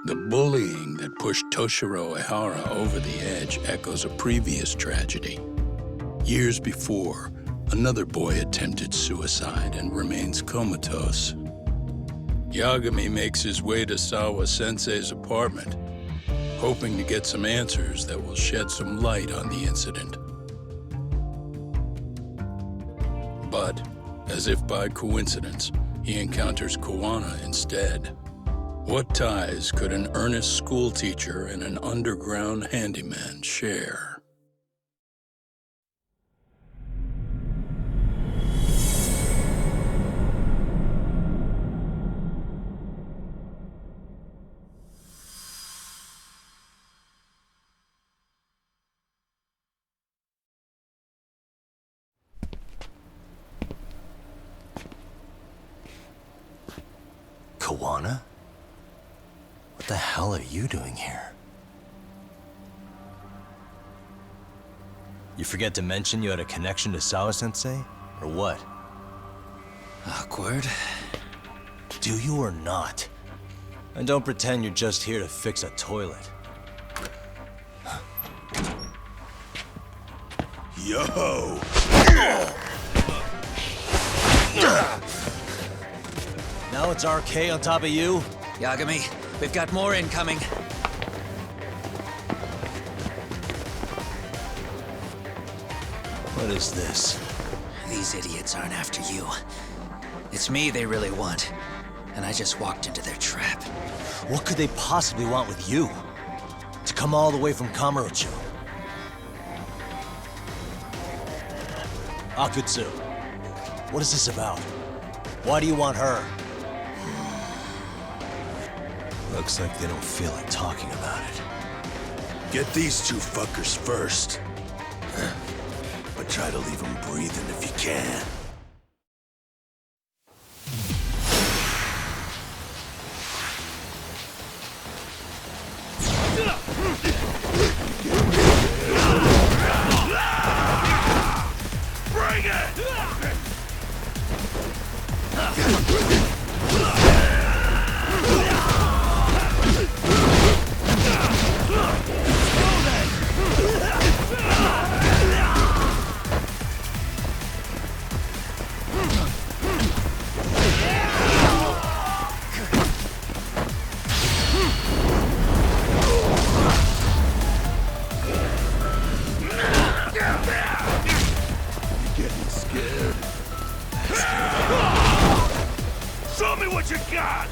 The bullying that pushed Toshiro Ehara over the edge echoes a previous tragedy. Years before, another boy attempted suicide and remains comatose. Yagami makes his way to Sawa-sensei's apartment, hoping to get some answers that will shed some light on the incident. But, as if by coincidence, he encounters Kawana instead. What ties could an earnest schoolteacher and an underground handyman share? Kawana? What the hell are you doing here? You forget to mention you had a connection to Sawa-sensei? Or what? Awkward. Do you or not? And don't pretend you're just here to fix a toilet. Yo! Now it's RK on top of you? Yagami, we've got more incoming. What is this? These idiots aren't after you. It's me they really want. And I just walked into their trap. What could they possibly want with you? To come all the way from Kamurocho? Akutsu, what is this about? Why do you want her? Looks like they don't feel like talking about it. Get these two fuckers first. But try to leave them breathing if you can. Bring it! Show me what you got!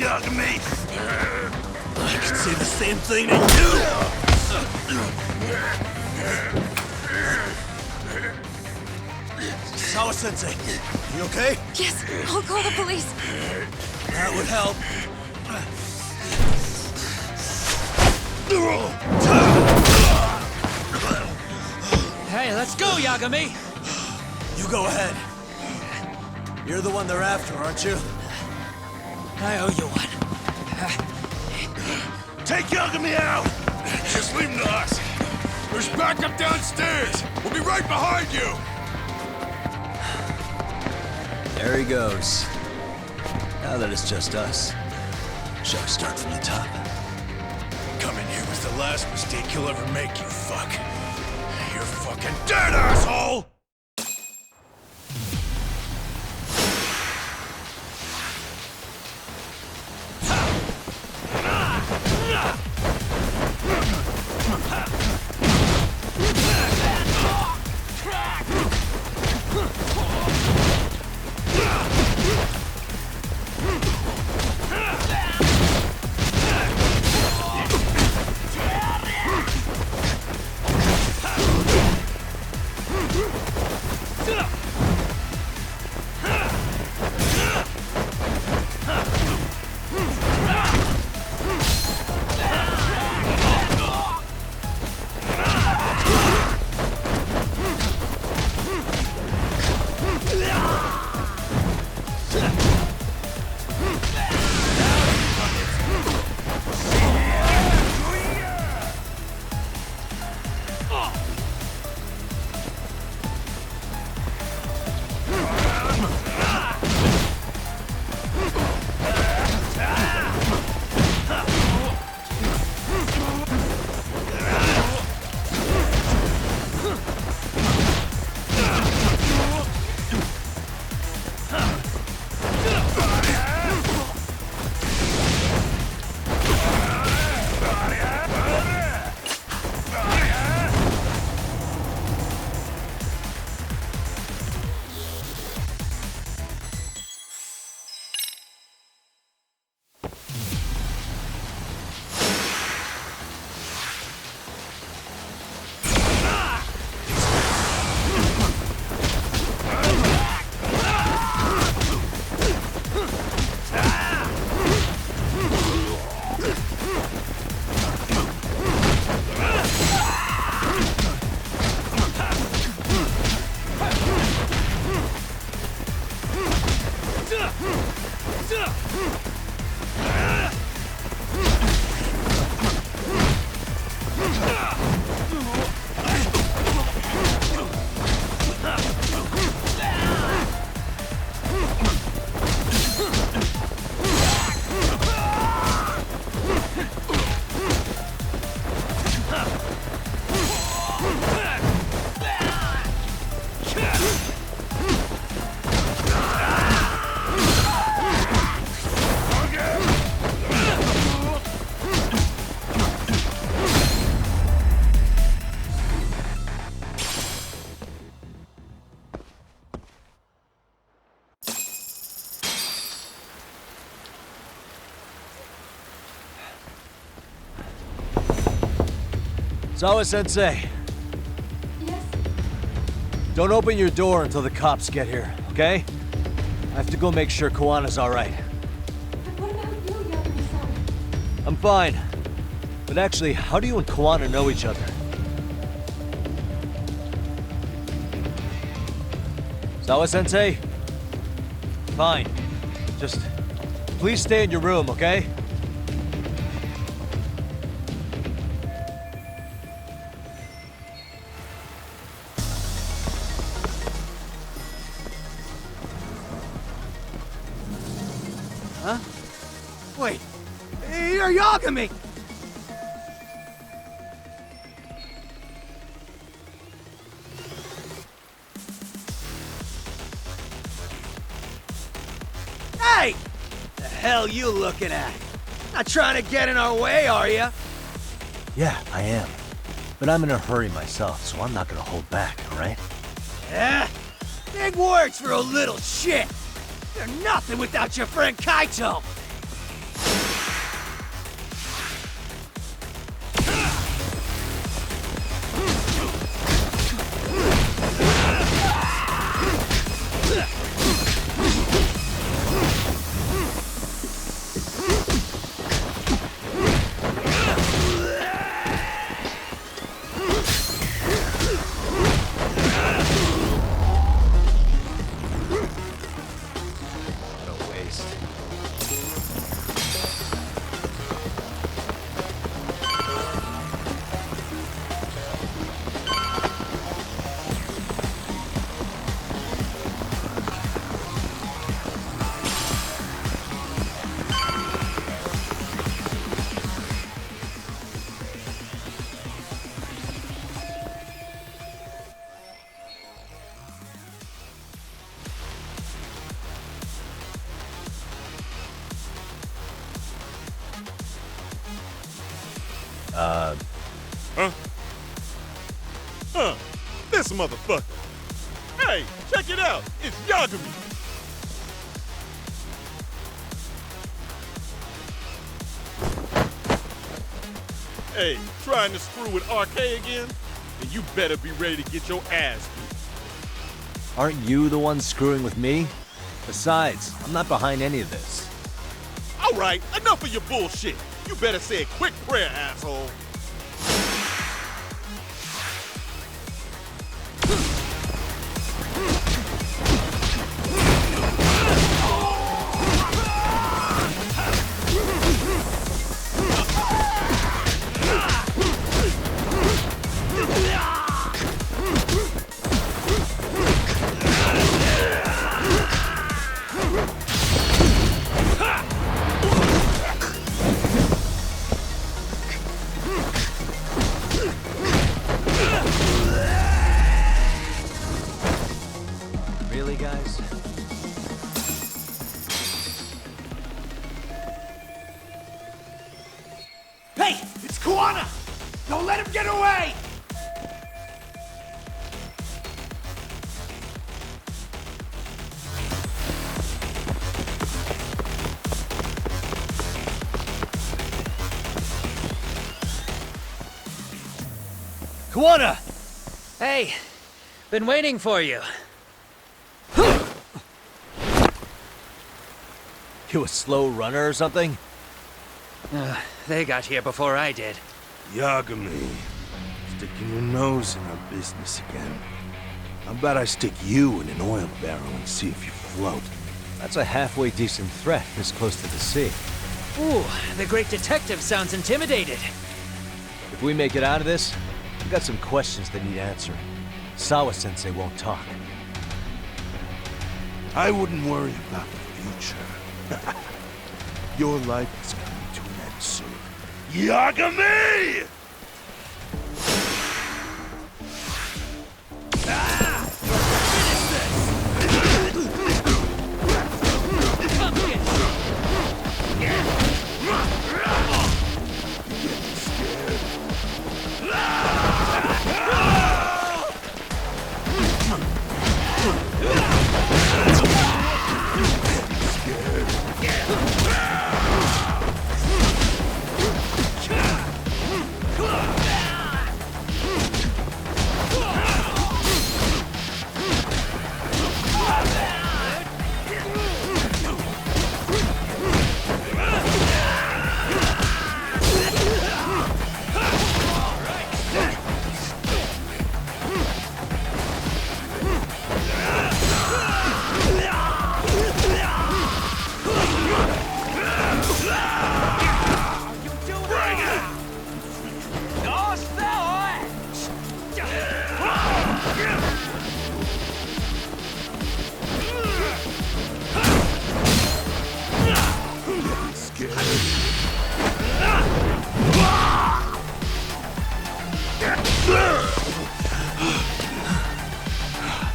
Yagami! I could say the same thing to you! Sawa-sensei, you okay? Yes, I'll call the police. That would help. Hey, let's go, Yagami! You go ahead. You're the one they're after, aren't you? I owe you one. Take Yagami out! Just leave him to us. There's backup downstairs. We'll be right behind you. There he goes. Now that it's just us, shall we start from the top? Coming here was the last mistake you'll ever make, you fuck. You're fucking dead, asshole! Sawa-sensei, Yes? don't open your door until the cops get here, okay? I have to go make sure Kawana's all right. But what about you, Yagami-san? I'm fine. But actually, how do you and Kawana know each other? Sawa-sensei? Fine. Just please stay in your room, okay? Huh? Wait, you're Yagami! Hey! The hell you looking at? Not trying to get in our way, are ya? Yeah, I am. But I'm in a hurry myself, so I'm not gonna hold back, alright? Yeah? Big words for a little shit! You're nothing without your friend Kaito! Huh? Huh. This motherfucker. Hey, check it out. It's Yagami. Hey, trying to screw with RK again? Then you better be ready to get your ass beat. Aren't you the one screwing with me? Besides, I'm not behind any of this. All right, enough of your bullshit. You better say a quick prayer, asshole. Really, guys? Hey, it's Kuwana! Don't let him get away! Kuwana! Hey, been waiting for you. You a slow runner or something? They got here before I did. Yagami, sticking your nose in our business again. How about I stick you in an oil barrel and see if you float? That's a halfway decent threat this close to the sea. Ooh, the great detective sounds intimidated. If we make it out of this, we got some questions that need answering. Sawa-sensei won't talk. I wouldn't worry about the future. Your life is coming to an end soon. Yagami!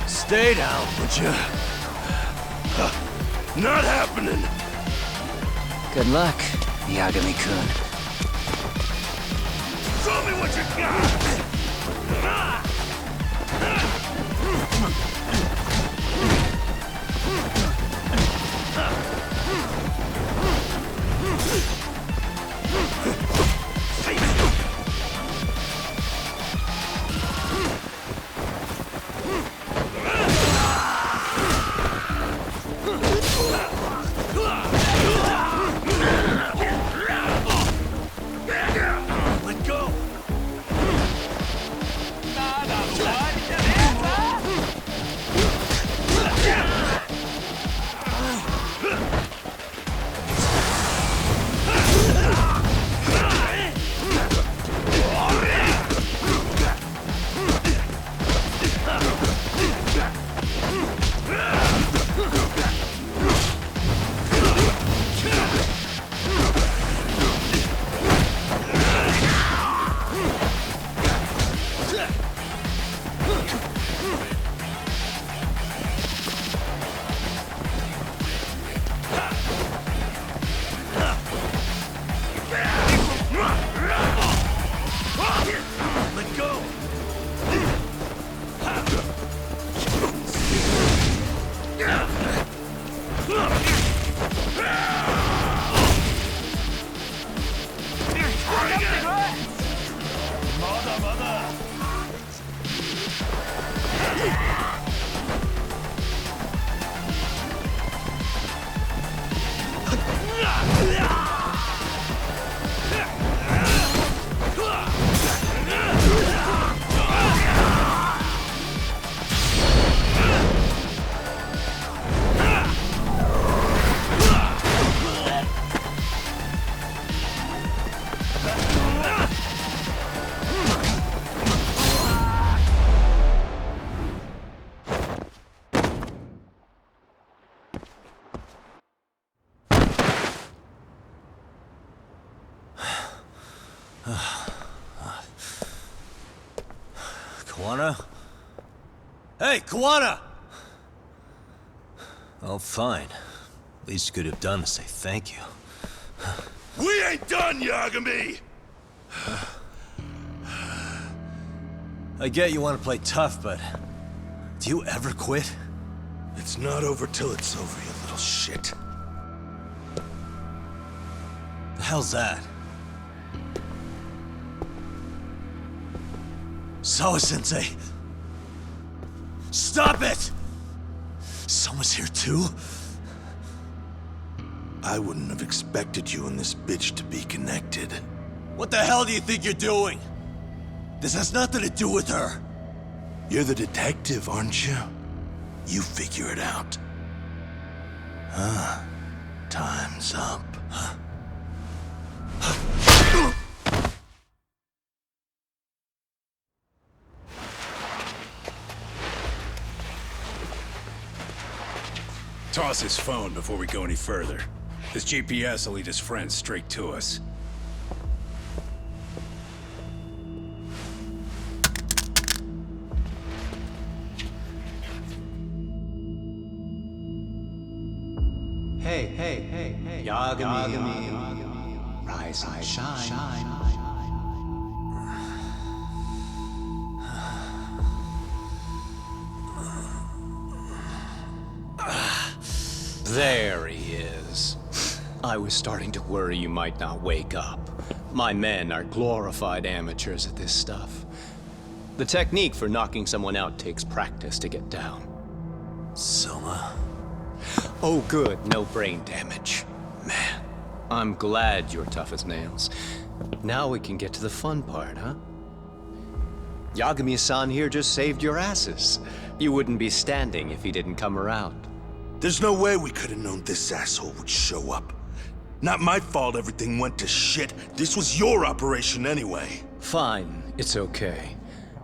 Stay down, would you? Not happening! Good luck, Yagami-kun. Show me what you got! Let go! Kawana? Hey, Kawana! Oh, fine. Least you could have done is say thank you. We ain't done, Yagami! I get you want to play tough, but do you ever quit? It's not over till it's over, you little shit. The hell's that? Sawa-sensei! Stop it! Someone's here too? I wouldn't have expected you and this bitch to be connected. What the hell do you think you're doing? This has nothing to do with her. You're the detective, aren't you? You figure it out. Huh? Time's up. Toss his phone before we go any further. This GPS will lead his friends straight to us. Hey, Yagami. Rise and shine. There he is. I was starting to worry you might not wake up. My men are glorified amateurs at this stuff. The technique for knocking someone out takes practice to get down. Soma? Oh good, no brain damage. Man, I'm glad you're tough as nails. Now we can get to the fun part, huh? Yagami-san here just saved your asses. You wouldn't be standing if he didn't come around. There's no way we could have known this asshole would show up. Not my fault everything went to shit. This was your operation anyway. Fine, it's okay.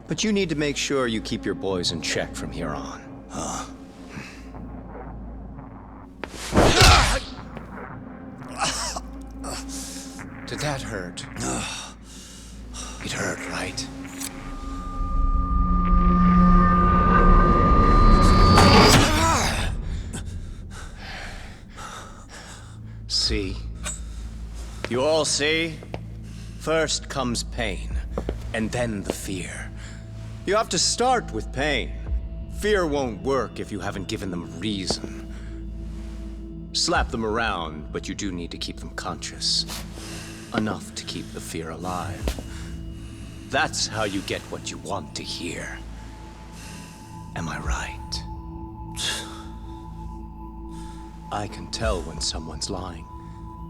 But you need to make sure you keep your boys in check from here on. Huh? Did that hurt? It hurt, right? See? You all see? First comes pain, and then the fear. You have to start with pain. Fear won't work if you haven't given them a reason. Slap them around, but you do need to keep them conscious. Enough to keep the fear alive. That's how you get what you want to hear. Am I right? I can tell when someone's lying.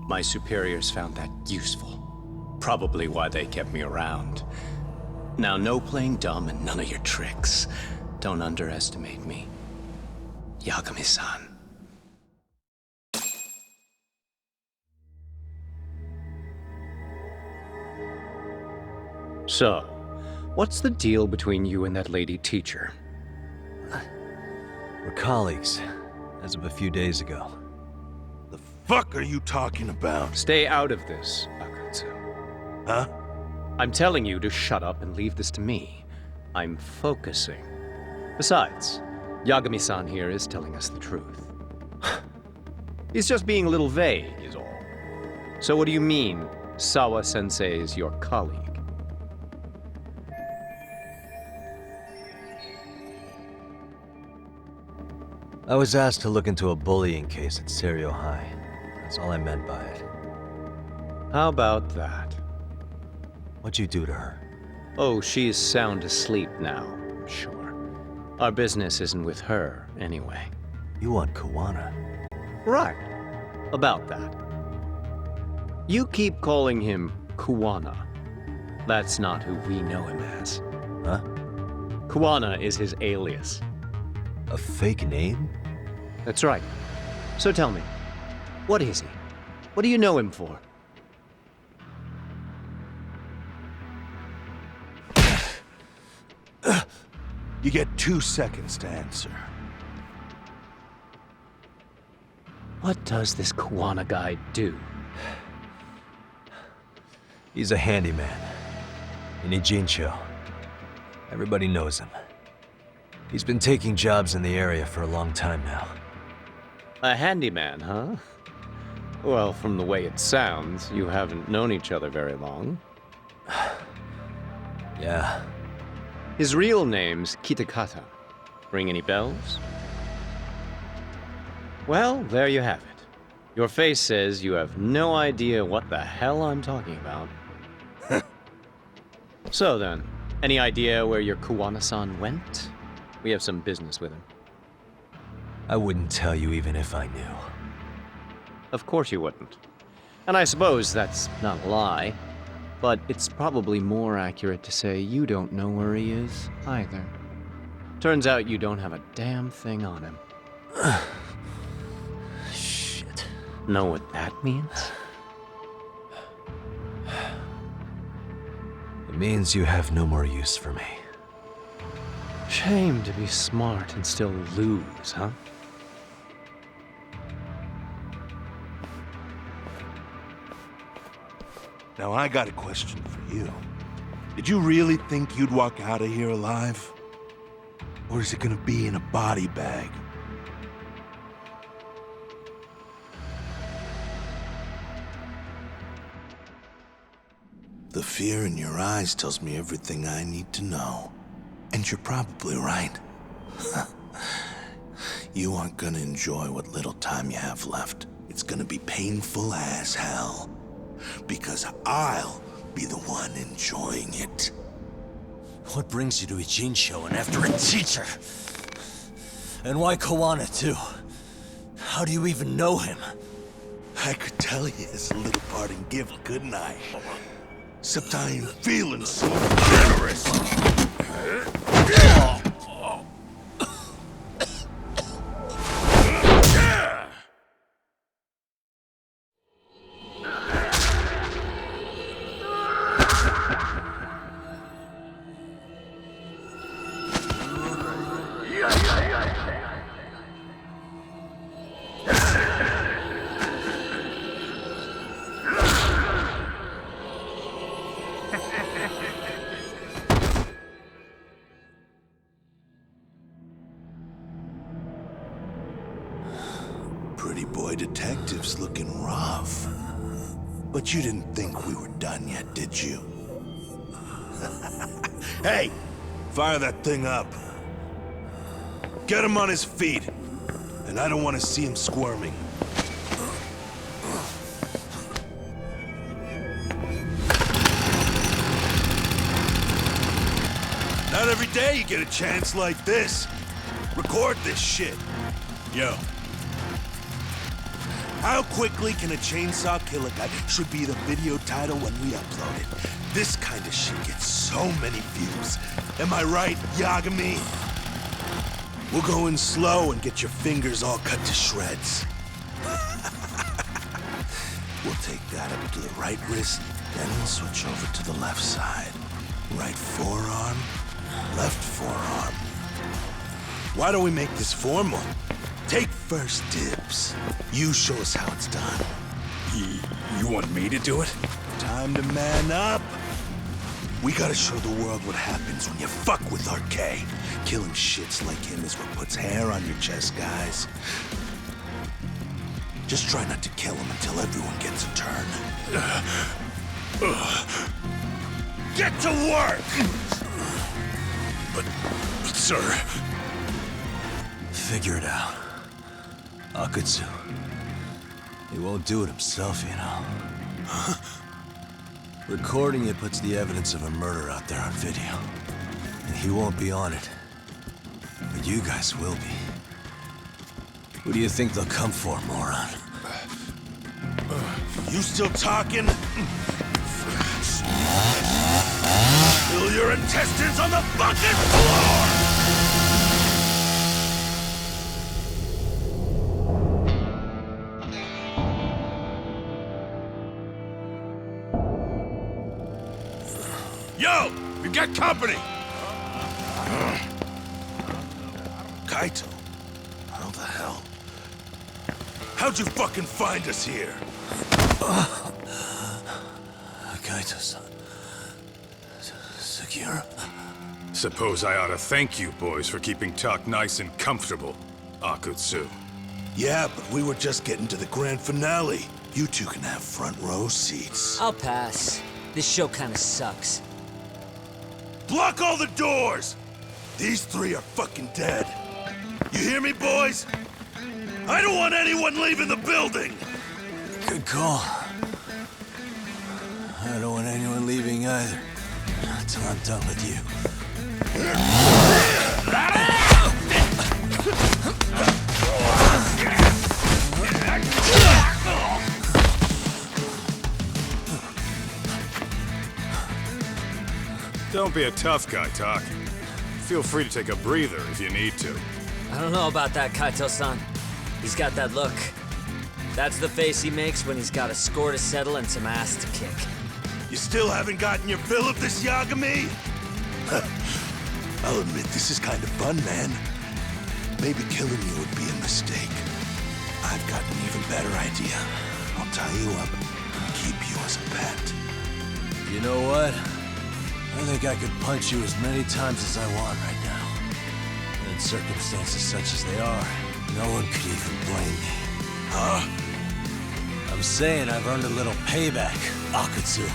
My superiors found that useful. Probably why they kept me around. Now, no playing dumb and none of your tricks. Don't underestimate me. Yagami-san. So, what's the deal between you and that lady teacher? We're colleagues, as of a few days ago. The fuck are you talking about? Stay out of this, Akutsu. Huh? I'm telling you to shut up and leave this to me. I'm focusing. Besides, Yagami-san here is telling us the truth. He's just being a little vague, is all. So what do you mean, Sawa-sensei is your colleague? I was asked to look into a bullying case at Serio High. That's all I meant by it. How about that? What'd you do to her? Oh, she's sound asleep now, I'm sure. Our business isn't with her, anyway. You want Kawana? Right. About that. You keep calling him Kuwana. That's not who we know him as. Huh? Kuwana is his alias. A fake name? That's right. So tell me, what is he? What do you know him for? You get 2 seconds to answer. What does this Kuwana guy do? He's a handyman. In Ijincho. Everybody knows him. He's been taking jobs in the area for a long time now. A handyman, huh? Well, from the way it sounds, you haven't known each other very long. Yeah. His real name's Kitakata. Ring any bells? Well, there you have it. Your face says you have no idea what the hell I'm talking about. So then, any idea where your Kuwana-san went? We have some business with him. I wouldn't tell you even if I knew. Of course you wouldn't. And I suppose that's not a lie, but it's probably more accurate to say you don't know where he is either. Turns out you don't have a damn thing on him. Shit. Know what that means? It means you have no more use for me. Shame to be smart and still lose, huh? Now I got a question for you. Did you really think you'd walk out of here alive? Or is it gonna be in a body bag? The fear in your eyes tells me everything I need to know. And you're probably right. You aren't gonna enjoy what little time you have left. It's gonna be painful as hell. Because I'll be the one enjoying it. What brings you to Ijincho and after a teacher? And why Kawana, too? How do you even know him? I could tell you as a little parting gift, couldn't I? Except I ain't feeling so generous. Pretty boy detectives looking rough. But you didn't think we were done yet, did you? Hey! Fire that thing up. Get him on his feet. And I don't want to see him squirming. Not every day you get a chance like this. Record this shit. Yo. How quickly can a chainsaw kill a guy should be the video title when we upload it. This kind of shit gets so many views. Am I right, Yagami? We'll go in slow and get your fingers all cut to shreds. We'll take that up to the right wrist, then we'll switch over to the left side. Right forearm, left forearm. Why don't we make this formal? Take first dibs. You show us how it's done. You want me to do it? Time to man up. We gotta show the world what happens when you fuck with RK. Killing shits like him is what puts hair on your chest, guys. Just try not to kill him until everyone gets a turn. Get to work! But sir... Figure it out. Akutsu. He won't do it himself, you know. Recording it puts the evidence of a murder out there on video. And he won't be on it. But you guys will be. Who do you think they'll come for, moron? You still talking? Spill your intestines on the fucking floor! Yo! We got company! Kaito? How the hell? How'd you fucking find us here? Kaito-san. Sekiro. Suppose I ought to thank you boys for keeping talk nice and comfortable, Akutsu. Yeah, but we were just getting to the grand finale. You two can have front row seats. I'll pass. This show kinda sucks. Block all the doors! These three are fucking dead. You hear me, boys? I don't want anyone leaving the building! Good call. I don't want anyone leaving either. Until I'm done with you. Don't be a tough guy, Talk. Feel free to take a breather if you need to. I don't know about that, Kaito-san. He's got that look. That's the face he makes when he's got a score to settle and some ass to kick. You still haven't gotten your fill of this, Yagami? I'll admit, this is kind of fun, man. Maybe killing you would be a mistake. I've got an even better idea. I'll tie you up and keep you as a pet. You know what? I think I could punch you as many times as I want right now. And in circumstances such as they are, no one could even blame me. Huh? I'm saying I've earned a little payback, Akutsu.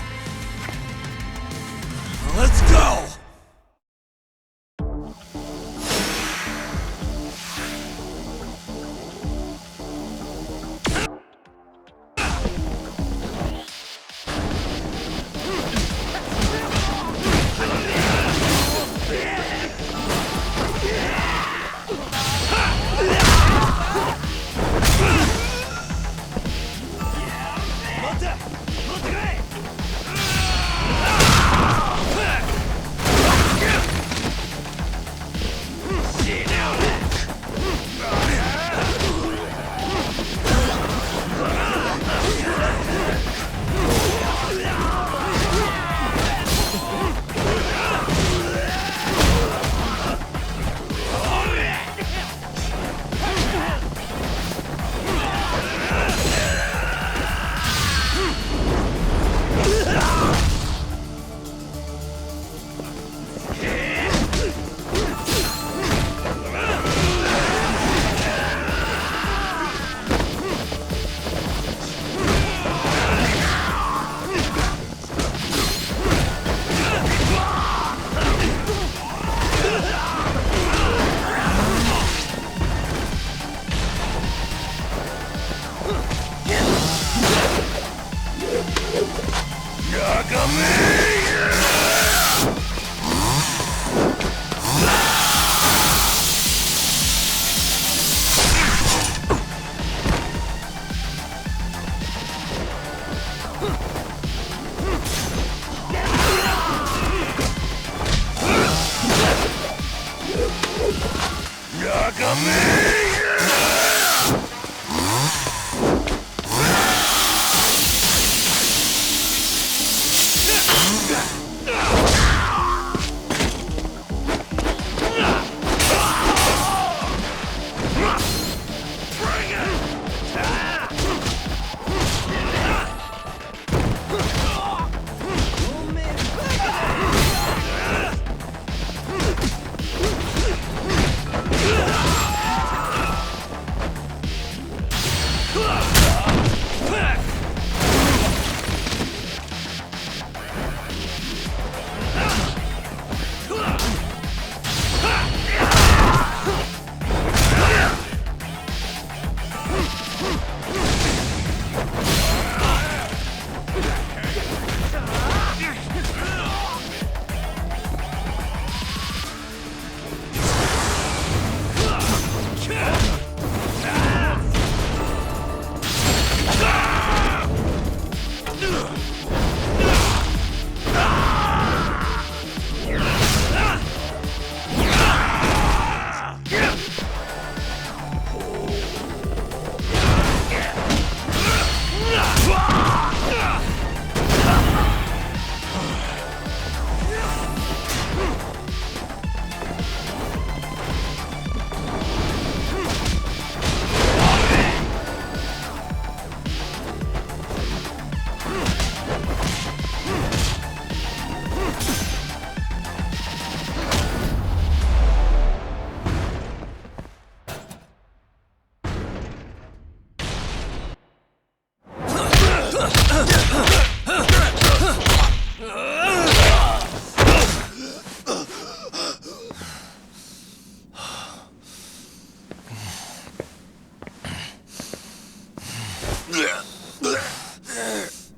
Let's go!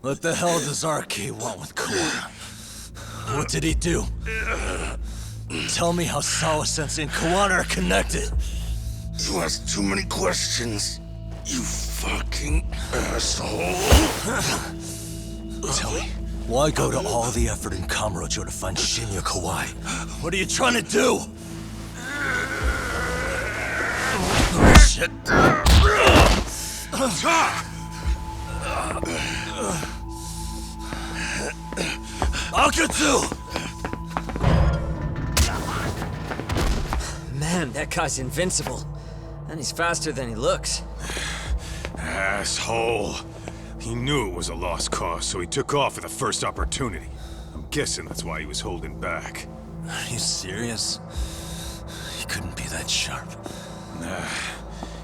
What the hell does RK want with Kawana? What did he do? Tell me how Sawa-sensei and Kawana are connected. You ask too many questions, you fucking asshole. Tell me, why go to all the effort in Kamurocho to find Shinya Kawai? What are you trying to do? Shit. Akatsu! Man, that guy's invincible. And he's faster than he looks. Asshole. He knew it was a lost cause, so he took off at the first opportunity. I'm guessing that's why he was holding back. Are you serious? He couldn't be that sharp. Nah,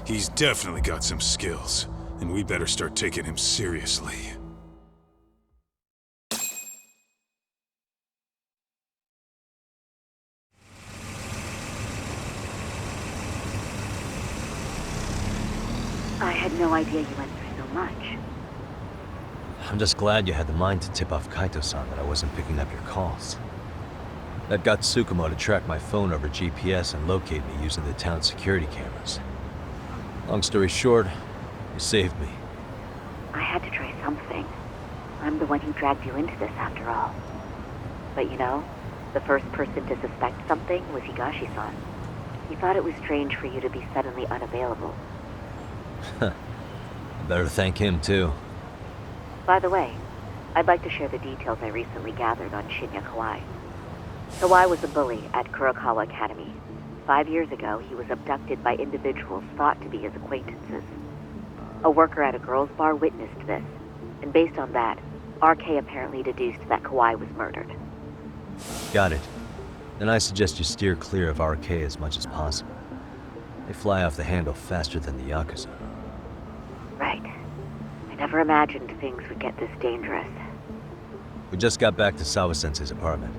he's definitely got some skills, and we better start taking him seriously. I had no idea you went through so much. I'm just glad you had the mind to tip off Kaito-san that I wasn't picking up your calls. That got Tsukumo to track my phone over GPS and locate me using the town's security cameras. Long story short, you saved me. I had to try something. I'm the one who dragged you into this after all. But you know, the first person to suspect something was Higashi-san. He thought it was strange for you to be suddenly unavailable. Better thank him, too. By the way, I'd like to share the details I recently gathered on Shinya Kawai. Kawai was a bully at Kurokawa Academy. 5 years ago, he was abducted by individuals thought to be his acquaintances. A worker at a girls' bar witnessed this, and based on that, RK apparently deduced that Kawai was murdered. Got it. Then I suggest you steer clear of RK as much as possible. They fly off the handle faster than the Yakuza. Right. I never imagined things would get this dangerous. We just got back to Sawa-sensei's apartment.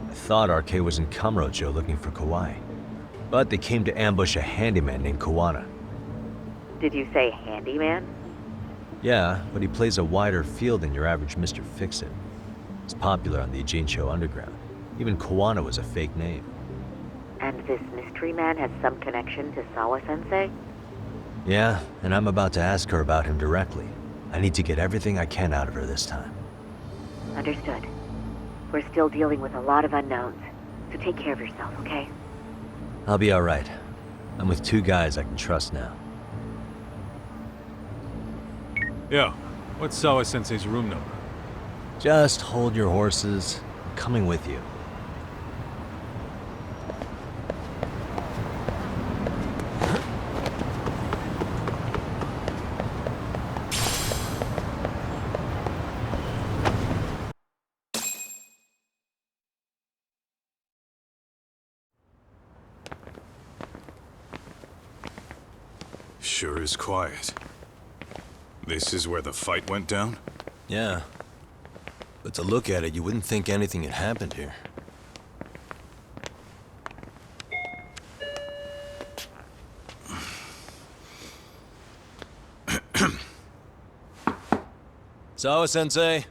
I thought RK was in Kamurocho looking for Kawai, but they came to ambush a handyman named Kawana. Did you say handyman? Yeah, but he plays a wider field than your average Mr. Fix-It. He's popular on the Ijincho underground. Even Kawana was a fake name. And this mystery man has some connection to Sawa-sensei? Yeah, and I'm about to ask her about him directly. I need to get everything I can out of her this time. Understood. We're still dealing with a lot of unknowns, so take care of yourself, okay? I'll be alright. I'm with 2 guys I can trust now. Yo, what's Sawa-sensei's room number? Just hold your horses. I'm coming with you. Sure is quiet. This is where the fight went down? Yeah. But to look at it, you wouldn't think anything had happened here. Sawa-sensei?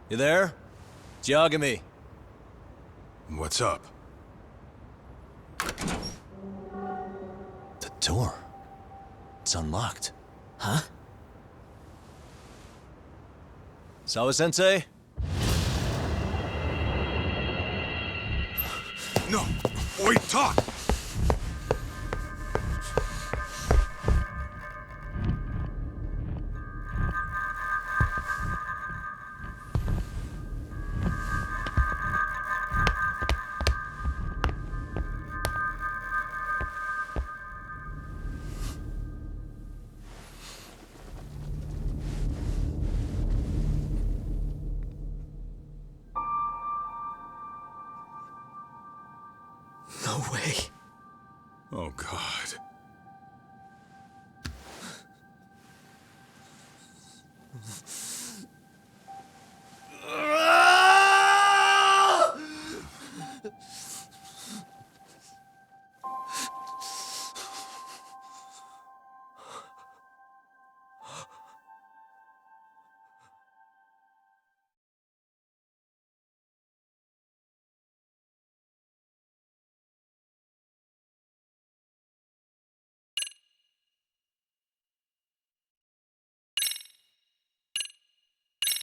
You there? It's Yagami. What's up? The door. It's unlocked. Huh? Sawa-sensei? No! Wait, talk! No way. Oh, God.